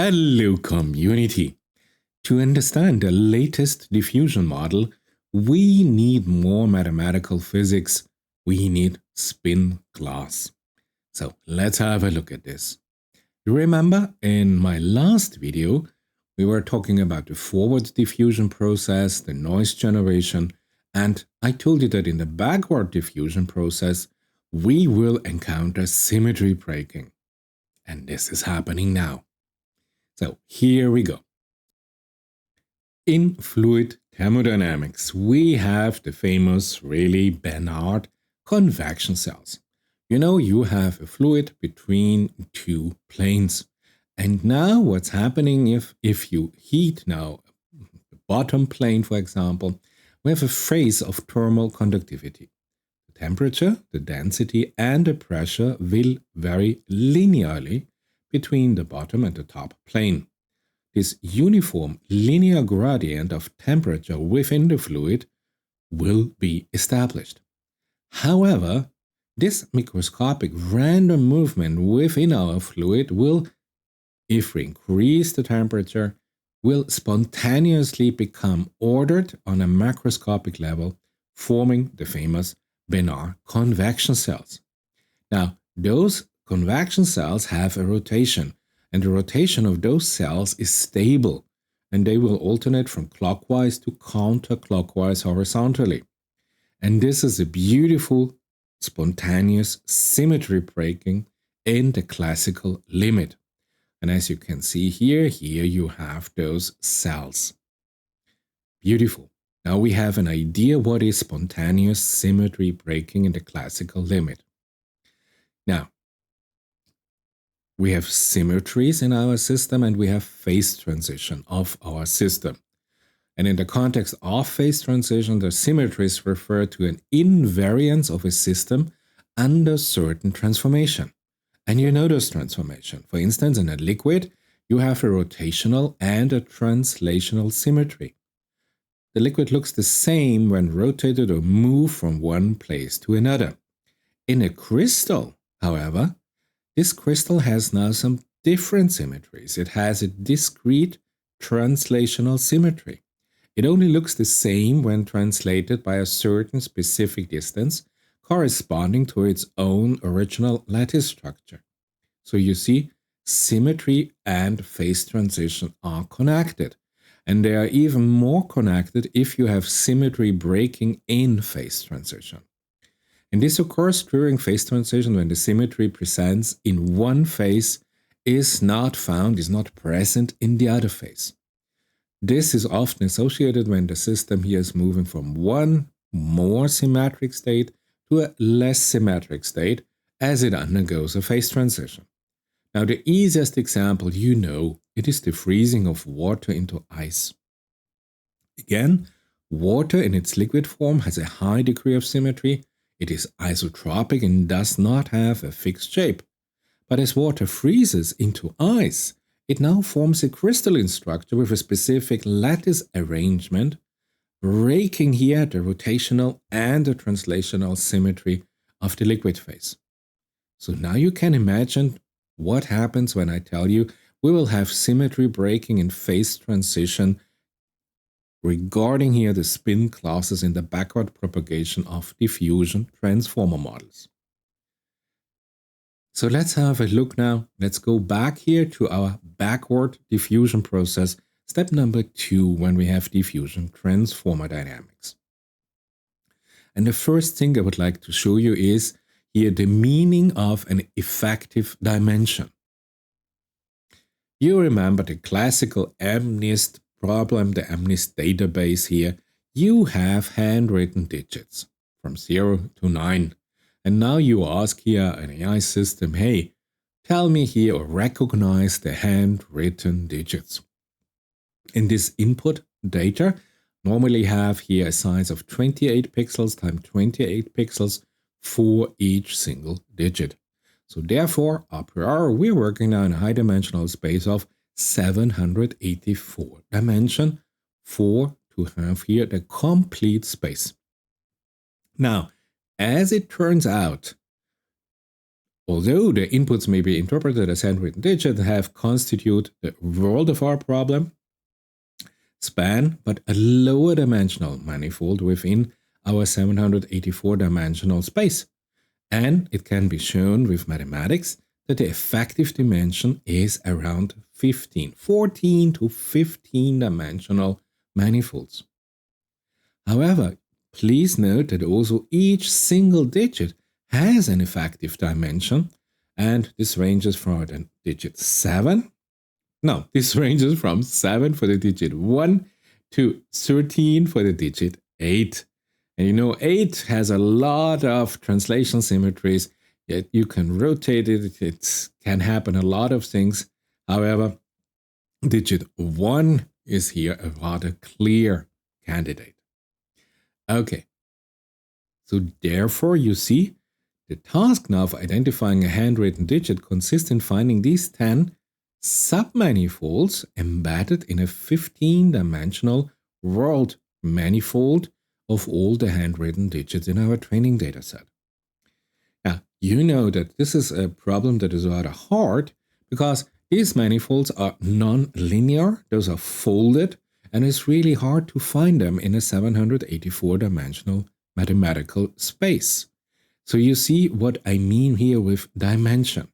Hello, community. To understand the latest diffusion model, we need more mathematical physics. We need spin class. So let's have a look at this. You remember in my last video, we were talking about the forward diffusion process, the noise generation, and I told you that in the backward diffusion process, we will encounter symmetry breaking. And this is happening now. So here we go. In fluid thermodynamics, we have the famous Rayleigh-Benard convection cells. You know, you have a fluid between two planes. And now what's happening if you heat now the bottom plane, for example, we have a phase of thermal conductivity. The temperature, the density, and the pressure will vary linearly between the bottom and the top plane. This uniform linear gradient of temperature within the fluid will be established. However, this microscopic random movement within our fluid will, if we increase the temperature, will spontaneously become ordered on a macroscopic level, forming the famous Benard convection cells. Now, those convection cells have a rotation, and the rotation of those cells is stable, and they will alternate from clockwise to counterclockwise horizontally. And this is a beautiful, spontaneous symmetry breaking in the classical limit. And as you can see here you have those cells. Beautiful. Now we have an idea what is spontaneous symmetry breaking in the classical limit. Now, we have symmetries in our system and we have phase transition of our system. And in the context of phase transition, the symmetries refer to an invariance of a system under certain transformation. And you know this transformation. For instance, in a liquid, you have a rotational and a translational symmetry. The liquid looks the same when rotated or moved from one place to another. In a crystal, however, this crystal has now some different symmetries. It has a discrete translational symmetry. It only looks the same when translated by a certain specific distance corresponding to its own original lattice structure. So you see, symmetry and phase transition are connected. And they are even more connected if you have symmetry breaking in phase transition. And this occurs during phase transition when the symmetry presents in one phase is not present in the other phase. This is often associated when the system here is moving from one more symmetric state to a less symmetric state as it undergoes a phase transition. Now, the easiest example you know, it is the freezing of water into ice. Again, water in its liquid form has a high degree of symmetry. It is isotropic and does not have a fixed shape. But as water freezes into ice, it now forms a crystalline structure with a specific lattice arrangement, breaking here the rotational and the translational symmetry of the liquid phase. So now you can imagine what happens when I tell you we will have symmetry breaking in phase transition regarding here the spin classes in the backward propagation of diffusion transformer models. So let's have a look now. Let's go back here to our backward diffusion process, step number 2 when we have diffusion transformer dynamics. And the first thing I would like to show you is here the meaning of an effective dimension. You remember the classical MNIST problem, the MNIST database here. You have handwritten digits from 0 to 9. And now you ask here an AI system, hey, tell me here or recognize the handwritten digits. In this input data, normally have here a size of 28 pixels times 28 pixels for each single digit. So therefore, a priori, we're working now in a high dimensional space of 784 dimension to have here the complete space. Now, as it turns out, Although the inputs may be interpreted as handwritten digits, have constitute the world of our problem span, but a lower dimensional manifold within our 784-dimensional space. And it can be shown with mathematics that the effective dimension is around 14 to 15 dimensional manifolds. However, please note that also each single digit has an effective dimension, and this ranges from the digit 7. No, this ranges from 7 for the digit 1 to 13 for the digit 8. And you know, 8 has a lot of translation symmetries. Yet you can rotate it. It can happen a lot of things. However, digit 1 is here a rather clear candidate. Okay. So therefore, you see, the task now of identifying a handwritten digit consists in finding these 10 submanifolds embedded in a 15-dimensional world manifold of all the handwritten digits in our training dataset. Now, you know that this is a problem that is rather hard because these manifolds are non-linear, those are folded, and it's really hard to find them in a 784-dimensional mathematical space. So you see what I mean here with dimension.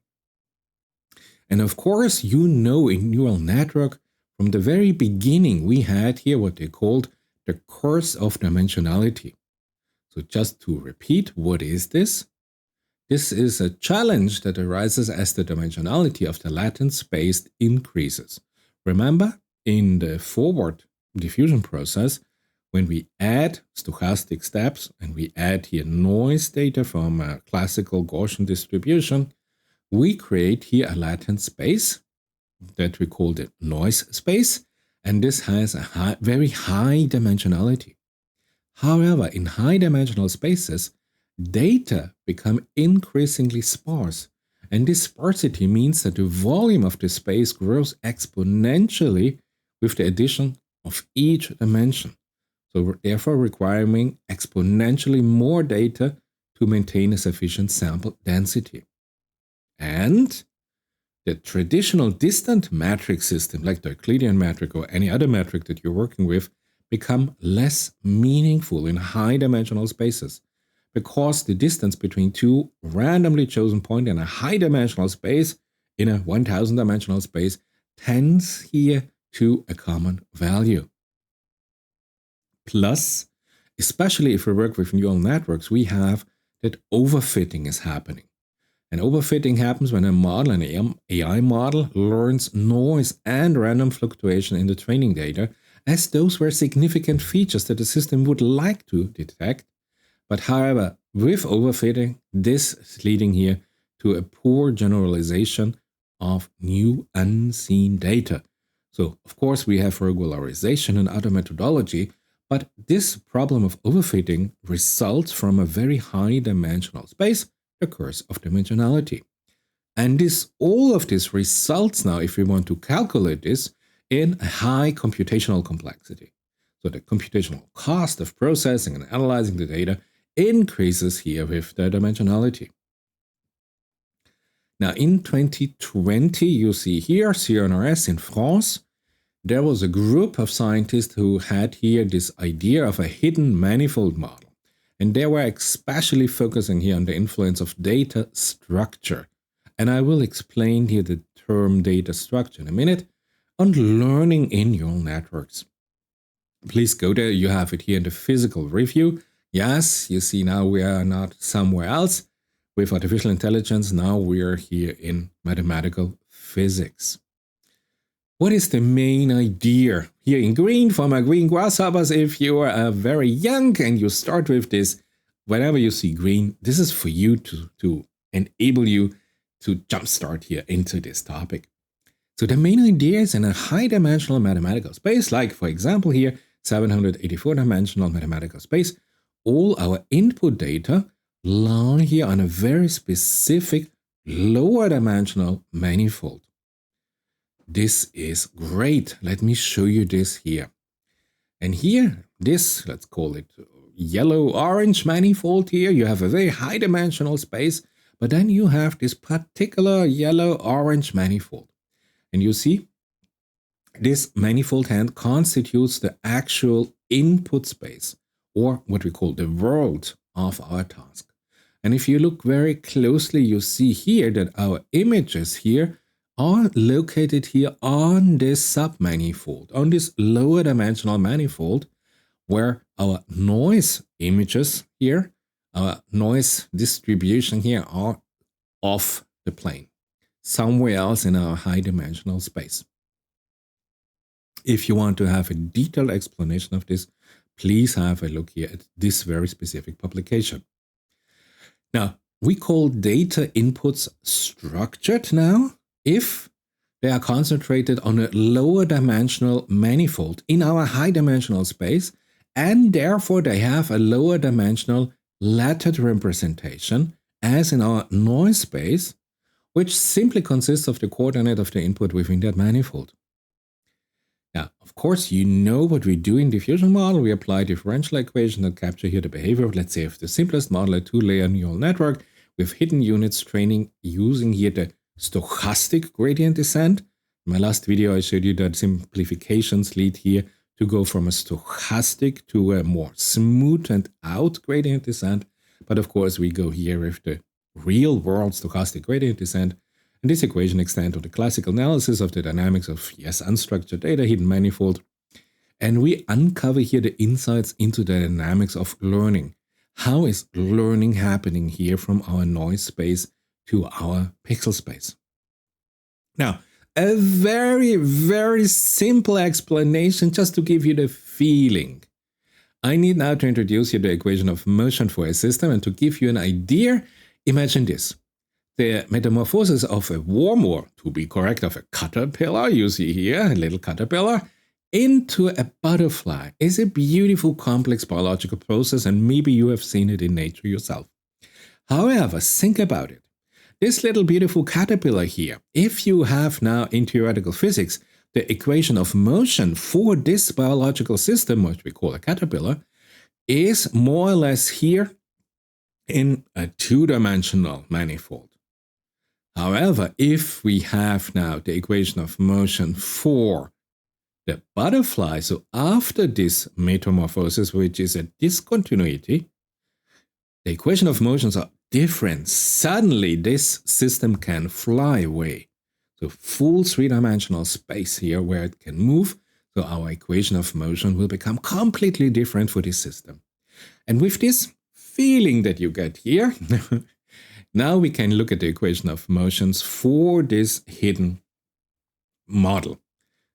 And of course, you know in neural network, from the very beginning, we had here what they called the curse of dimensionality. So just to repeat, what is this? This is a challenge that arises as the dimensionality of the latent space increases. Remember, in the forward diffusion process, when we add stochastic steps and we add here noise data from a classical Gaussian distribution, we create here a latent space that we call the noise space, and this has a very high dimensionality. However, in high dimensional spaces, data become increasingly sparse, and this sparsity means that the volume of the space grows exponentially with the addition of each dimension. So therefore requiring exponentially more data to maintain a sufficient sample density. And the traditional distant metric system, like the Euclidean metric or any other metric that you're working with, become less meaningful in high-dimensional spaces because the distance between two randomly chosen points in a high-dimensional space in a 1000-dimensional space tends here to a common value. Plus, especially if we work with neural networks, we have that overfitting is happening. And overfitting happens when a model, an AI model, learns noise and random fluctuation in the training data, as those were significant features that the system would like to detect. But however, with overfitting, this is leading here to a poor generalization of new unseen data. So, of course, we have regularization and other methodology, but this problem of overfitting results from a very high dimensional space, the curse of dimensionality. And all of this results now, if we want to calculate this, in a high computational complexity. So the computational cost of processing and analyzing the data increases here with the dimensionality. Now in 2020, you see here, CNRS in France, there was a group of scientists who had here this idea of a hidden manifold model. And they were especially focusing here on the influence of data structure. And I will explain here the term data structure in a minute on learning in neural networks. Please go there. You have it here in the physical review. Yes, you see now we are not somewhere else with artificial intelligence. Now we are here in mathematical physics. What is the main idea? Here in green, for my green grasshoppers, if you are very young and you start with this, whenever you see green, this is for you to enable you to jumpstart here into this topic. So the main idea is in a high-dimensional mathematical space, like for example here, 784-dimensional mathematical space, all our input data lie here on a very specific lower-dimensional manifold. This is great. Let me show you this here. And here, this, let's call it yellow-orange manifold here, you have a very high-dimensional space, But then you have this particular yellow-orange manifold. And you see, this manifold hand constitutes the actual input space, or what we call the world of our task. And if you look very closely, you see here that our images here are located here on this submanifold, on this lower dimensional manifold, where our noise images here, our noise distribution here are off the plane, somewhere else in our high dimensional space. If you want to have a detailed explanation of this, please have a look here at this very specific publication. Now, we call data inputs structured now if they are concentrated on a lower dimensional manifold in our high dimensional space, and therefore they have a lower dimensional lattice representation as in our noise space, which simply consists of the coordinate of the input within that manifold. Now, of course, you know what we do in diffusion model. We apply differential equations that capture here the behavior of, let's say, of the simplest model, a two-layer neural network with hidden units training using here the stochastic gradient descent. In my last video, I showed you that simplifications lead here to go from a stochastic to a more smoothed out gradient descent. But of course, we go here with the real-world stochastic gradient descent. And this equation extends to the classical analysis of the dynamics of, yes, unstructured data, hidden manifold. And we uncover here the insights into the dynamics of learning. How is learning happening here from our noise space to our pixel space? Now, a very, very simple explanation just to give you the feeling. I need now to introduce you the equation of motion for a system, and to give you an idea, imagine this. The metamorphosis of a worm, or to be correct, of a caterpillar, you see here, a little caterpillar, into a butterfly is a beautiful, complex biological process, and maybe you have seen it in nature yourself. However, think about it. This little beautiful caterpillar here, if you have now in theoretical physics the equation of motion for this biological system, which we call a caterpillar, is more or less here in a two-dimensional manifold. However, if we have now the equation of motion for the butterfly, so after this metamorphosis, which is a discontinuity, the equation of motions are different. Suddenly, this system can fly away. So full three-dimensional space here where it can move. So our equation of motion will become completely different for this system. And with this feeling that you get here, now we can look at the equation of motions for this hidden model.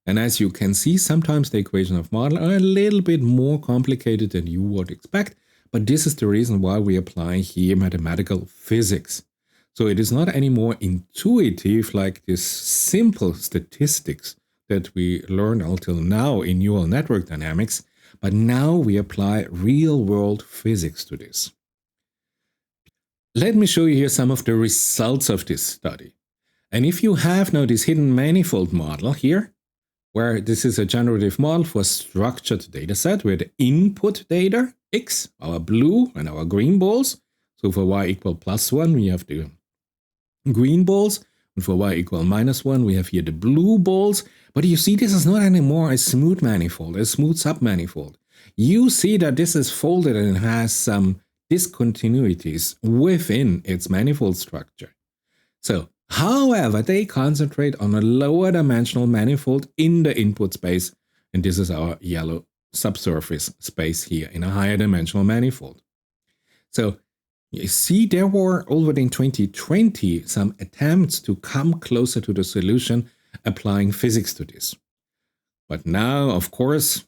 And as you can see, sometimes the equation of model are a little bit more complicated than you would expect, but this is the reason why we apply here mathematical physics. So it is not anymore intuitive like this simple statistics that we learned until now in neural network dynamics, but now we apply real-world physics to this. Let me show you here some of the results of this study. And if you have now this hidden manifold model here, where this is a generative model for a structured data set, where the input data, x, our blue and our green balls. So for y equal +1, we have the green balls. And for y equal -1, we have here the blue balls. But you see, this is not anymore a smooth manifold, a smooth submanifold. You see that this is folded and has some discontinuities within its manifold structure. So, however, they concentrate on a lower dimensional manifold in the input space, and this is our yellow subsurface space here in a higher dimensional manifold. So, you see, there were already in 2020 some attempts to come closer to the solution applying physics to this. But now, of course,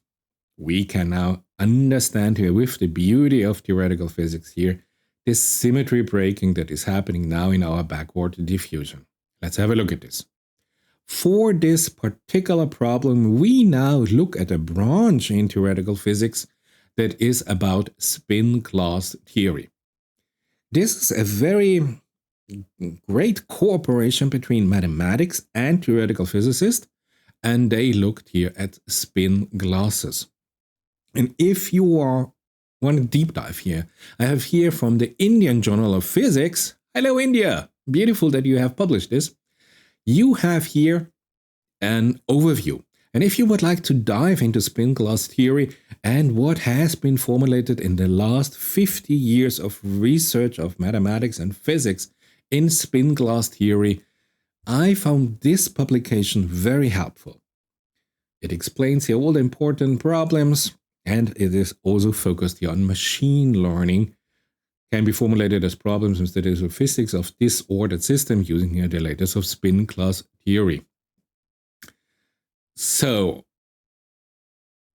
we can now understand here with the beauty of theoretical physics here, this symmetry breaking that is happening now in our backward diffusion. Let's have a look at this. For this particular problem, we now look at a branch in theoretical physics that is about spin class theory. This is a very great cooperation between mathematics and theoretical physicists, and they looked here at spin glasses. And if you want a deep dive here, I have here from the Indian Journal of Physics, Hello, India. Beautiful that you have published this. You have here an overview. And if you would like to dive into spin glass theory and what has been formulated in the last 50 years of research of mathematics and physics in spin glass theory, I found this publication very helpful. It explains here all the important problems, and it is also focused here on machine learning. Can be formulated as problems in statistical physics of disordered system using here the latest of spin glass theory. So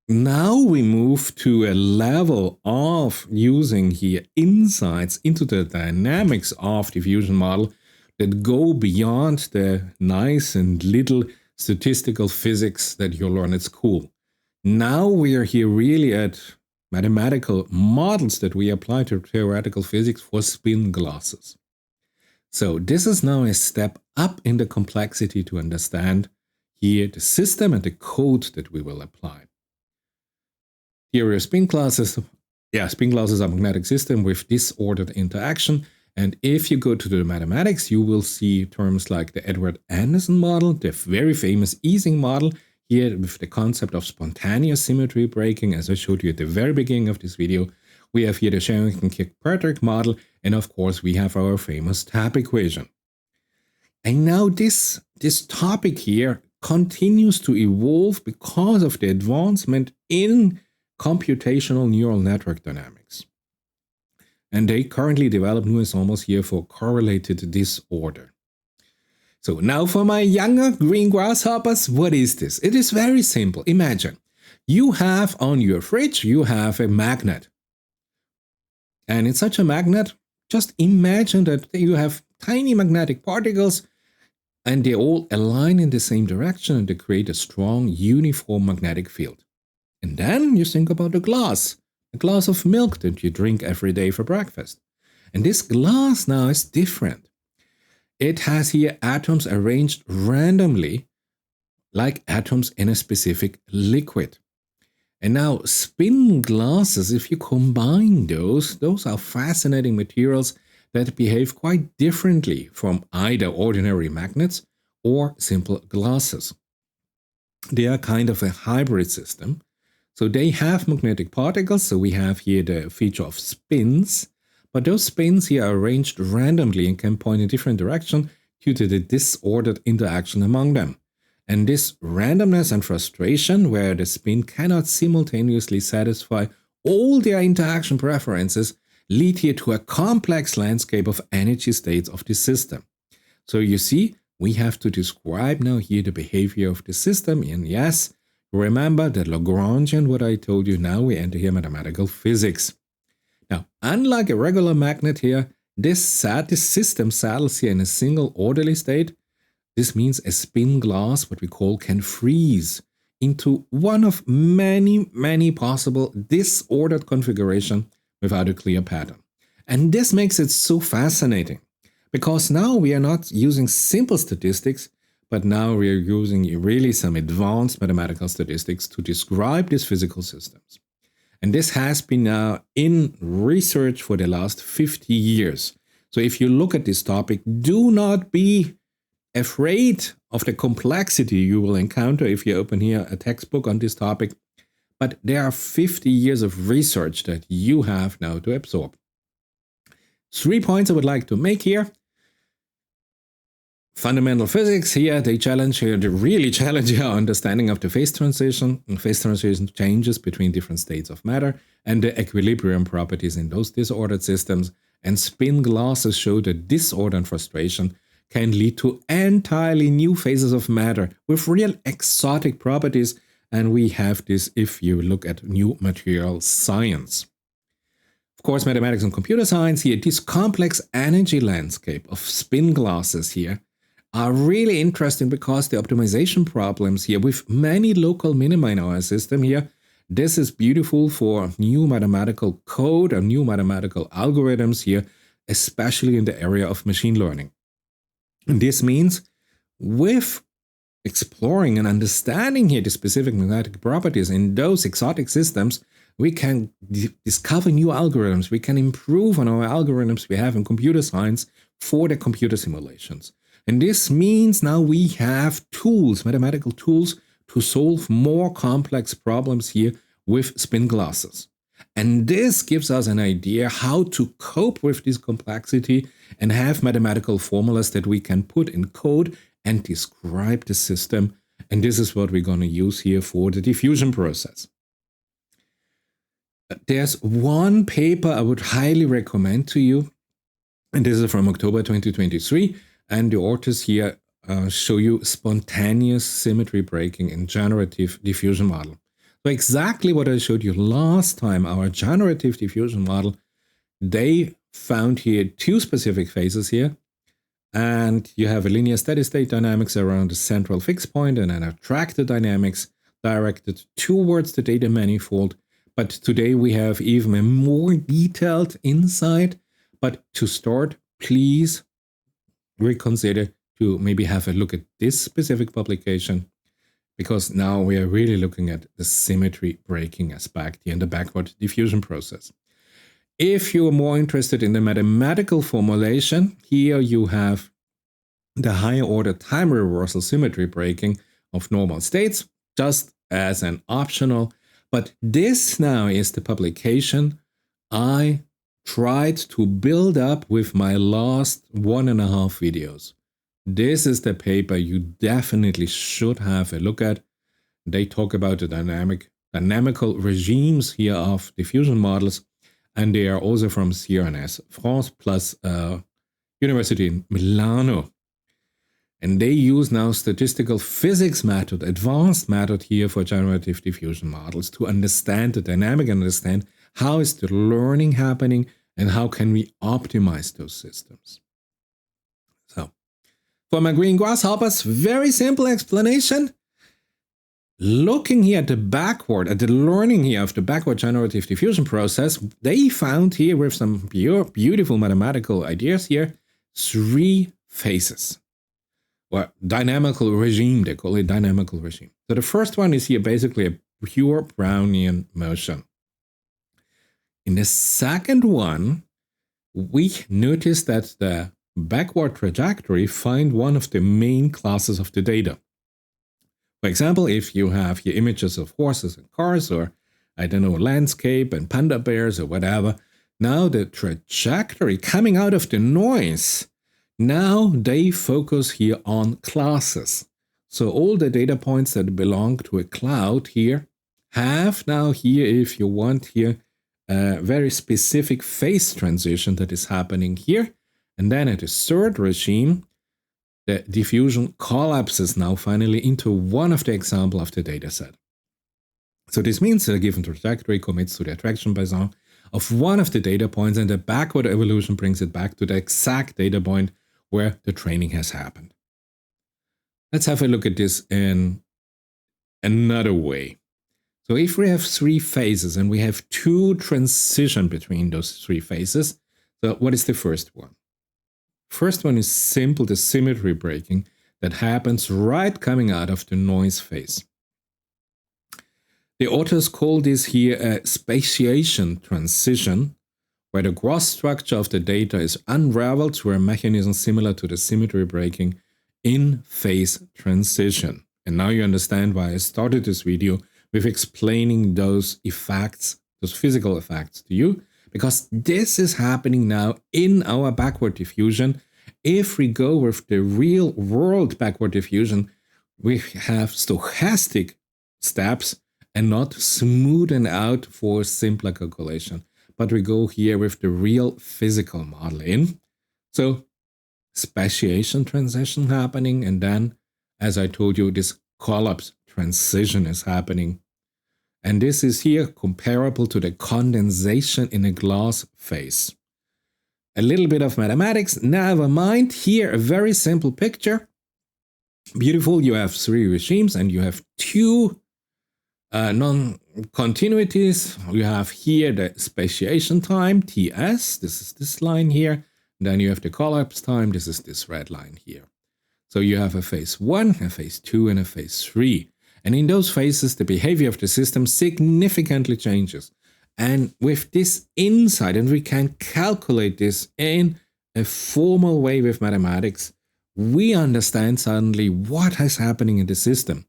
now we move to a level of using here insights into the dynamics of diffusion model that go beyond the nice and little statistical physics that you learn at school. Now we are here really at mathematical models that we apply to theoretical physics for spin glasses. So this is now a step up in the complexity to understand here the system and the code that we will apply. Here are spin glasses. Spin glasses are magnetic system with disordered interaction. And if you go to the mathematics, you will see terms like the Edward Anderson model, the very famous Ising model, here with the concept of spontaneous symmetry breaking, as I showed you at the very beginning of this video. We have here the Sherrington-Kirkpatrick model, and of course we have our famous tap equation. And now this topic here continues to evolve because of the advancement in computational neural network dynamics. And they currently develop new ensembles here for correlated disorder. So now for my younger green grasshoppers, what is this? It is very simple. Imagine you have on your fridge, you have a magnet. And in such a magnet, just imagine that you have tiny magnetic particles and they all align in the same direction and they create a strong uniform magnetic field. And then you think about a glass of milk that you drink every day for breakfast. And this glass now is different. It has here atoms arranged randomly, like atoms in a specific liquid. And now spin glasses, if you combine those are fascinating materials that behave quite differently from either ordinary magnets or simple glasses. They are kind of a hybrid system. So they have magnetic particles, so we have here the feature of spins, but those spins here are arranged randomly and can point in different directions due to the disordered interaction among them. And this randomness and frustration, where the spin cannot simultaneously satisfy all their interaction preferences, lead here to a complex landscape of energy states of the system. So you see, we have to describe now here the behavior of the system, and yes, remember that Lagrangian, what I told you, now we enter here mathematical physics. Now, unlike a regular magnet here, this system settles here in a single orderly state. This means a spin glass, what we call, can freeze into one of many possible disordered configurations without a clear pattern. And this makes it so fascinating, because now we are not using simple statistics, but now we are using really some advanced mathematical statistics to describe these physical systems. And this has been now in research for the last 50 years. So if you look at this topic, do not be afraid of the complexity you will encounter if you open here a textbook on this topic. But there are 50 years of research that you have now to absorb. 3 points I would like to make here. Fundamental physics here, they really challenge our understanding of the phase transition. And phase transition changes between different states of matter and the equilibrium properties in those disordered systems. And spin glasses show that disorder and frustration can lead to entirely new phases of matter with real exotic properties. And we have this if you look at new material science. Of course, mathematics and computer science here, this complex energy landscape of spin glasses here are really interesting because the optimization problems here with many local minima in our system here, this is beautiful for new mathematical code and new mathematical algorithms here, especially in the area of machine learning. And this means with exploring and understanding here the specific magnetic properties in those exotic systems, we can discover new algorithms. We can improve on our algorithms we have in computer science for the computer simulations. And this means now we have tools, mathematical tools, to solve more complex problems here with spin glasses. And this gives us an idea how to cope with this complexity and have mathematical formulas that we can put in code and describe the system. And this is what we're going to use here for the diffusion process. There's one paper I would highly recommend to you, and this is from October 2023, and the authors here show you spontaneous symmetry breaking in generative diffusion model. So exactly what I showed you last time, our generative diffusion model, they found here two specific phases here, and you have a linear steady state dynamics around the central fixed point and an attractor dynamics directed towards the data manifold. But today we have even a more detailed insight. But to start, please reconsider to maybe have a look at this specific publication, because now we are really looking at the symmetry breaking aspect here in the backward diffusion process. If you are more interested in the mathematical formulation, here you have the higher order time reversal symmetry breaking of normal states, just as an optional. But this now is the publication I tried to build up with my last 1.5 videos. This is the paper you definitely should have a look at. They talk about the dynamical regimes here of diffusion models, and they are also from CRNS France plus University in Milano. And they use now statistical physics method, advanced method here for generative diffusion models to understand the dynamic and understand how is the learning happening and how can we optimize those systems. So for my green grasshoppers, very simple explanation. Looking here at the learning here of the backward generative diffusion process, they found here with some beautiful mathematical ideas here, 3 phases. Or dynamical regime, they call it dynamical regime. So the first one is here basically a pure Brownian motion. In the second one, we notice that the backward trajectory find one of the main classes of the data. For example, if you have your images of horses and cars, or I don't know, landscape and panda bears or whatever, now the trajectory coming out of the noise, now they focus here on classes. So all the data points that belong to a cloud here have now here, if you want here, a very specific phase transition that is happening here. And then at the third regime, the diffusion collapses now finally into one of the examples of the data set. So this means that a given trajectory commits to the attraction Poisson of one of the data points, and the backward evolution brings it back to the exact data point where the training has happened. Let's have a look at this in another way. So if we have 3 phases and we have 2 transitions between those 3 phases, so what is the first one? First one is simple, the symmetry breaking that happens right coming out of the noise phase. The authors call this here a spatiation transition, where the gross structure of the data is unraveled through a mechanism similar to the symmetry breaking in phase transition. And now you understand why I started this video with explaining those effects, those physical effects to you, because this is happening now in our backward diffusion. If we go with the real world backward diffusion, we have stochastic steps and not smoothen out for simpler calculation. But we go here with the real physical model in. So spatiation transition happening, and then, as I told you, this collapse transition is happening. And this is here comparable to the condensation in a glass phase. A little bit of mathematics, never mind. Here, a very simple picture. Beautiful, you have 3 regimes and you have 2 non-continuities. You have here the spatiation time, Ts, this is this line here. Then you have the collapse time, this is this red line here. So you have a phase 1, a phase 2, and a phase 3. And in those phases, the behavior of the system significantly changes. And with this insight, and we can calculate this in a formal way with mathematics, we understand suddenly what is happening in the system.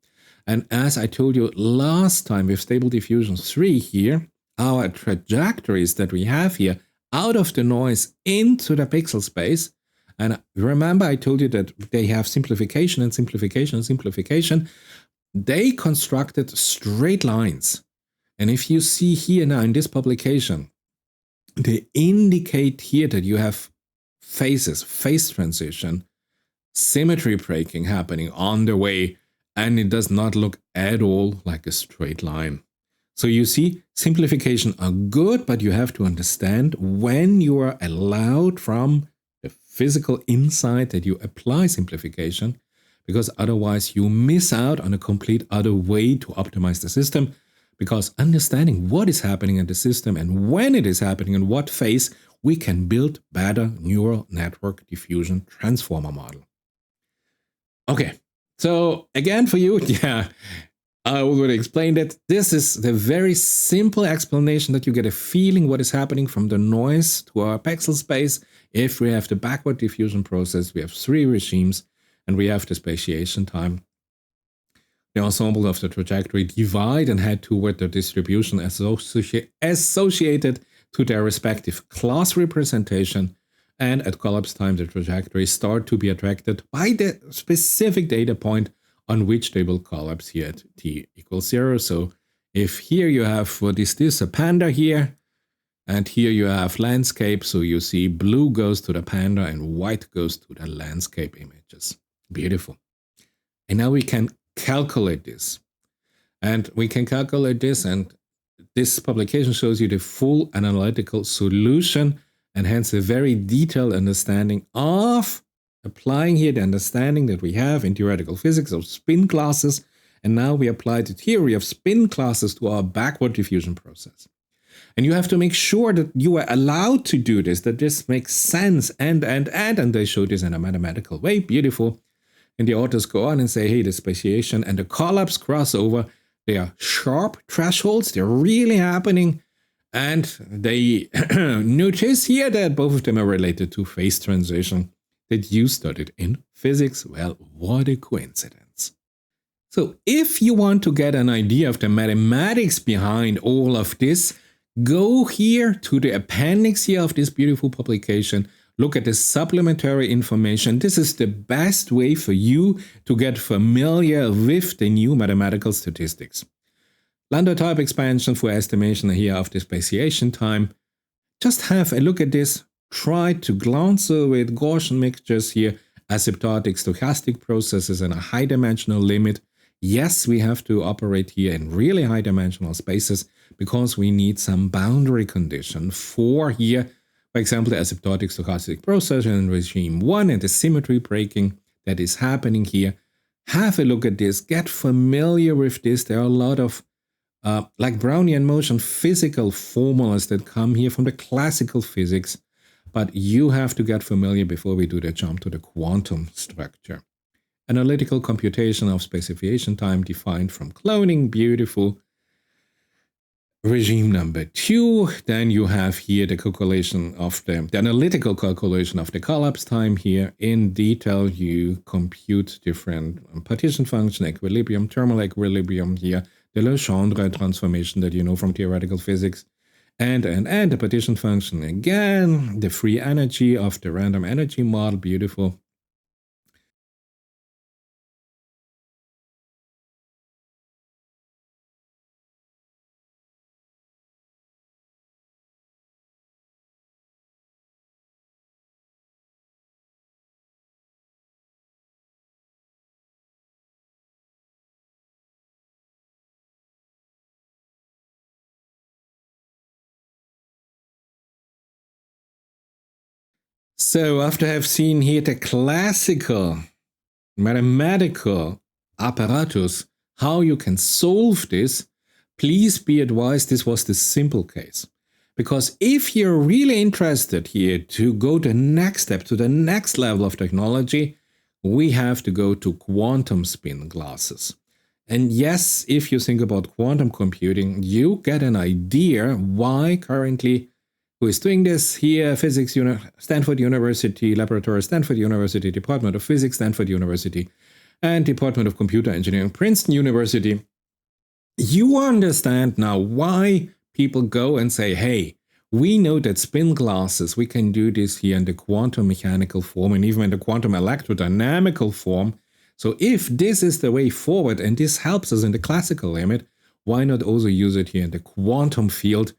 And as I told you last time with Stable Diffusion 3 here, our trajectories that we have here out of the noise into the pixel space. And remember, I told you that they have simplification and simplification and simplification. They constructed straight lines. And if you see here now in this publication, they indicate here that you have phases, phase transition, symmetry breaking happening on the way, and it does not look at all like a straight line. So you see, simplification are good, but you have to understand when you are allowed from the physical insight that you apply simplification, because otherwise you miss out on a complete other way to optimize the system, because understanding what is happening in the system and when it is happening in what phase, we can build better neural network diffusion transformer model. Okay, so again for you, yeah, I already explained it. This is the very simple explanation that you get a feeling what is happening from the noise to our pixel space. If we have the backward diffusion process, we have 3 regimes, and we have the spatiation time. The ensemble of the trajectory divide and head toward the distribution associated to their respective class representation. And at collapse time, the trajectories start to be attracted by the specific data point on which they will collapse here at t equals 0. So if here you have, what is this, a panda here, and here you have landscape, so you see blue goes to the panda and white goes to the landscape images. Beautiful. And now we can calculate this. And we can calculate this, and this publication shows you the full analytical solution, and hence a very detailed understanding of applying here the understanding that we have in theoretical physics of spin classes, and now we apply the theory of spin classes to our backward diffusion process. And you have to make sure that you are allowed to do this, that this makes sense, and they show this in a mathematical way. Beautiful. And the authors go on and say, hey, the spatiation and the collapse crossover, they are sharp thresholds, they're really happening. And they notice here that both of them are related to phase transition that you studied in physics. Well, what a coincidence. So if you want to get an idea of the mathematics behind all of this, go here to the appendix here of this beautiful publication. Look at the supplementary information. This is the best way for you to get familiar with the new mathematical statistics. Lambda type expansion for estimation here of the spatiation time. Just have a look at this. Try to glance over it. Gaussian mixtures here, asymptotic stochastic processes and a high dimensional limit. Yes, we have to operate here in really high dimensional spaces because we need some boundary condition for here, for example, the asymptotic stochastic process in regime 1 and the symmetry breaking that is happening here. Have a look at this. Get familiar with this. There are a lot of like Brownian motion physical formulas that come here from the classical physics, but you have to get familiar before we do the jump to the quantum structure. Analytical computation of specification time defined from cloning, beautiful. Regime number 2, then you have here the calculation of the analytical calculation of the collapse time here. In detail, you compute different partition function, equilibrium, thermal equilibrium here, the Legendre transformation that you know from theoretical physics, and the partition function again, the free energy of the random energy model, beautiful. So after I've seen here the classical mathematical apparatus, how you can solve this, please be advised this was the simple case. Because if you're really interested here to go the next step, to the next level of technology, we have to go to quantum spin glasses. And yes, if you think about quantum computing, you get an idea why currently who is doing this here, Physics, Stanford University Laboratory, Stanford University, Department of Physics, Stanford University, and Department of Computer Engineering, Princeton University. You understand now why people go and say, hey, we know that spin glasses, we can do this here in the quantum mechanical form and even in the quantum electrodynamical form. So if this is the way forward and this helps us in the classical limit, why not also use it here in the quantum field?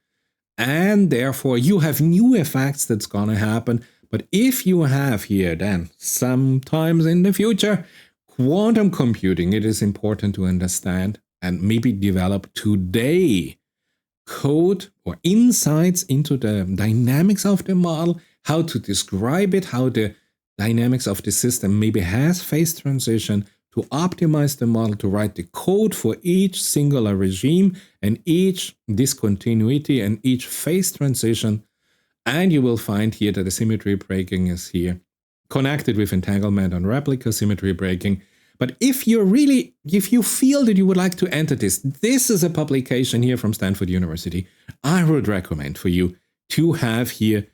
And therefore you have new effects that's going to happen. But if you have here then sometimes in the future quantum computing, it is important to understand and maybe develop today code or insights into the dynamics of the model, how to describe it, how the dynamics of the system maybe has phase transition, to optimize the model, to write the code for each singular regime and each discontinuity and each phase transition. And you will find here that the symmetry breaking is here connected with entanglement and replica symmetry breaking. But if you feel that you would like to enter this is a publication here from Stanford University. I would recommend for you to have here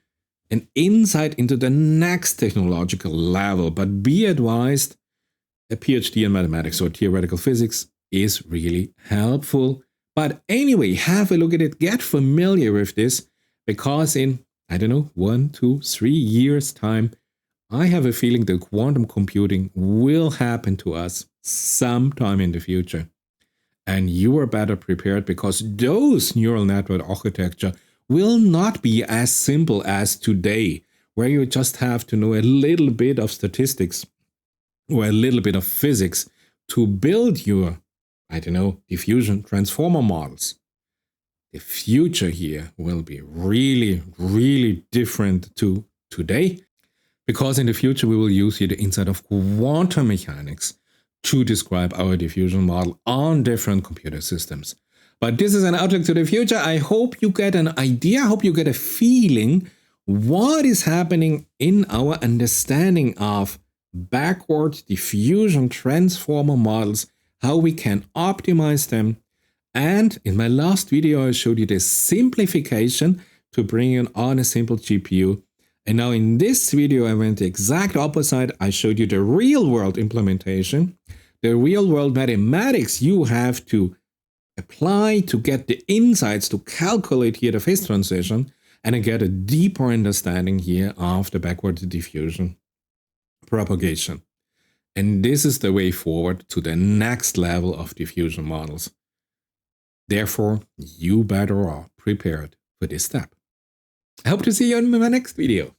an insight into the next technological level. But be advised, a PhD in mathematics or theoretical physics is really helpful. But anyway, have a look at it, get familiar with this, because in, 1, 2, 3 years' time, I have a feeling that quantum computing will happen to us sometime in the future. And you are better prepared because those neural network architecture will not be as simple as today, where you just have to know a little bit of statistics or a little bit of physics to build your, diffusion transformer models. The future here will be really, really different to today. Because in the future, we will use here the insight of quantum mechanics to describe our diffusion model on different computer systems. But this is an outlook to the future. I hope you get an idea. I hope you get a feeling what is happening in our understanding of backward diffusion transformer models, how we can optimize them. And in my last video, I showed you the simplification to bring in on a simple GPU. And now in this video, I went the exact opposite. I showed you the real-world implementation, the real-world mathematics you have to apply to get the insights to calculate here the phase transition and get a deeper understanding here of the backward diffusion propagation. And this is the way forward to the next level of diffusion models. Therefore, you better are prepared for this step. I hope to see you in my next video.